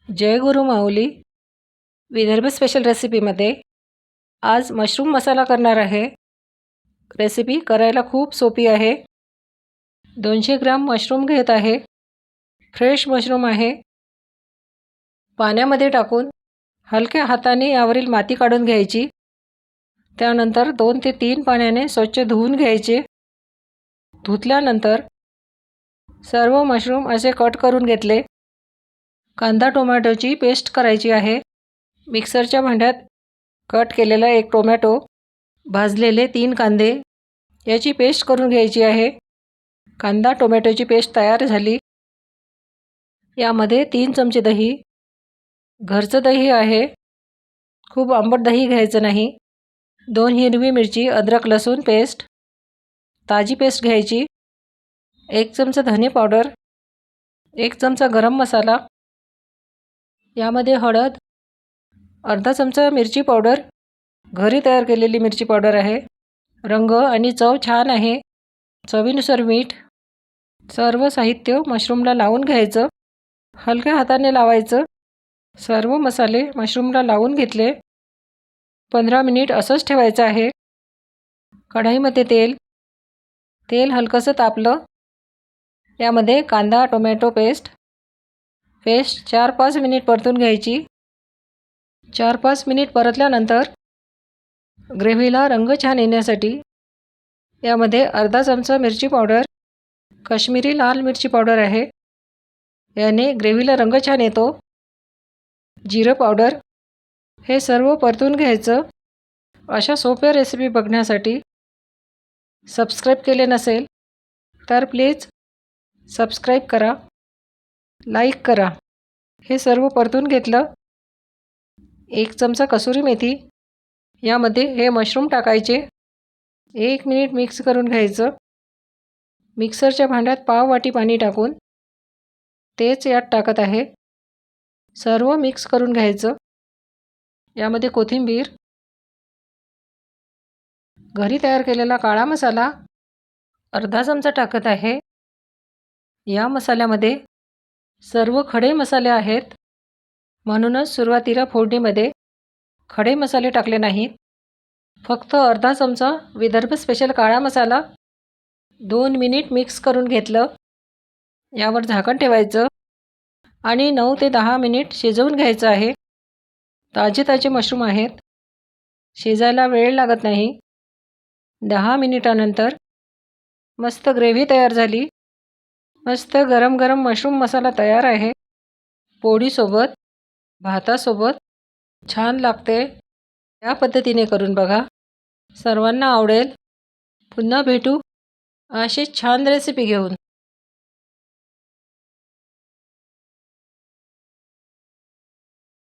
जय गुरु माऊली Vidarbha special रेसिपीमध्ये आज mushroom मसाला करणार आहे। रेसिपी करायला खूप सोपी आहे। 200 ग्राम मशरूम घेत आहे। फ्रेश मशरूम आहे। पाण्यामध्ये टाकून हलक्या हाताने यावरील माती काढून घ्यायची। त्यानंतर 2 ते 3 पाण्याने स्वच्छ धुवून घ्यायचे। धुतल्यानंतर सर्व मशरूम असे कट करून घेतले। कांदा टोमॅटोची पेस्ट करायची आहे। मिक्सरच्या भांड्यात कट केलेला 1 टोमॅटो, भाजलेले 3 कांदे याची पेस्ट करून घ्यायची आहे। कांदा टोमॅटोची पेस्ट तयार झाली। यामध्ये 3 चमचे दही, घरचं दही आहे, खूप आंबट दही घ्यायचं नाही। 2 हिरवी मिरची, अद्रक लसूण पेस्ट, ताजी पेस्ट घ्यायची। 1 चमचा धने पावडर, 1 चमचा गरम मसाला, यामध्ये हळद, अर्धा चमचा मिरची पावडर, घरी तयार केलेली मिरची पावडर आहे। रंग आणि चव छान आहे। चवीनुसार मीठ। सर्व साहित्य मशरूमला लावून घ्यायचं। हलक्या हाताने लावायचं। सर्व मसाले मशरूमला लावून घेतले। 15 मिनिट असंच ठेवायचं आहे। कढईमध्ये तेल हलकंसं तापलं। यामध्ये कांदा टोमॅटो पेस्ट 4-5 मिनिट परतून घ्यायची। 4-5 मिनिट परतल्यानंतर ग्रेव्हीला रंग छान येण्यासाठी यामध्ये अर्धा चमचा मिरची पावडर, काश्मीरी लाल मिरची पावडर आहे, याने ग्रेव्हीला रंग छान येतो। जिरं पावडर, हे सर्व परतून घ्यायचं। अशा सोप्या रेसिपी बघण्यासाठी सबस्क्राईब केले नसेल तर प्लीज सबस्क्राईब करा, लाईक करा। हे सर्व परतून घेतलं। 1 चमचा कसुरी मेथी, यामध्ये हे मशरूम टाकायचे। 1 मिनिट मिक्स करून घ्यायचं। मिक्सरच्या भांड्यात पाव वाटी पाणी टाकून तेच यात टाकत आहे। सर्व मिक्स करून घ्यायचं। यामध्ये कोथिंबीर, घरी तयार केलेला काळा मसाला अर्धा चमचा टाकत आहे। या मसाल्यामध्ये सर्व खडे मसाले आहेत, म्हणूनच सुरुवातीला फोडणीमध्ये खडे मसाले टाकले नाहीत। फक्त अर्धा चमचा विदर्भ स्पेशल काळा मसाला 2 मिनिट मिक्स करून घेतलं। यावर झाकण ठेवायचं आणि 9 ते 10 मिनिट शिजवून घ्यायचं आहे। ताजे मशरूम आहेत, शिजायला वेळ लागत नाही। 10 मिनिटानंतर मस्त ग्रेव्ही तयार झाली। मस्त गरम गरम मशरूम मसाला तयार आहे। पोळीसोबत, भातासोबत छान लागते। या पद्धतीने करून बघा, सर्वांना आवडेल। पुन्हा भेटू अशीच छान रेसिपी घेऊन।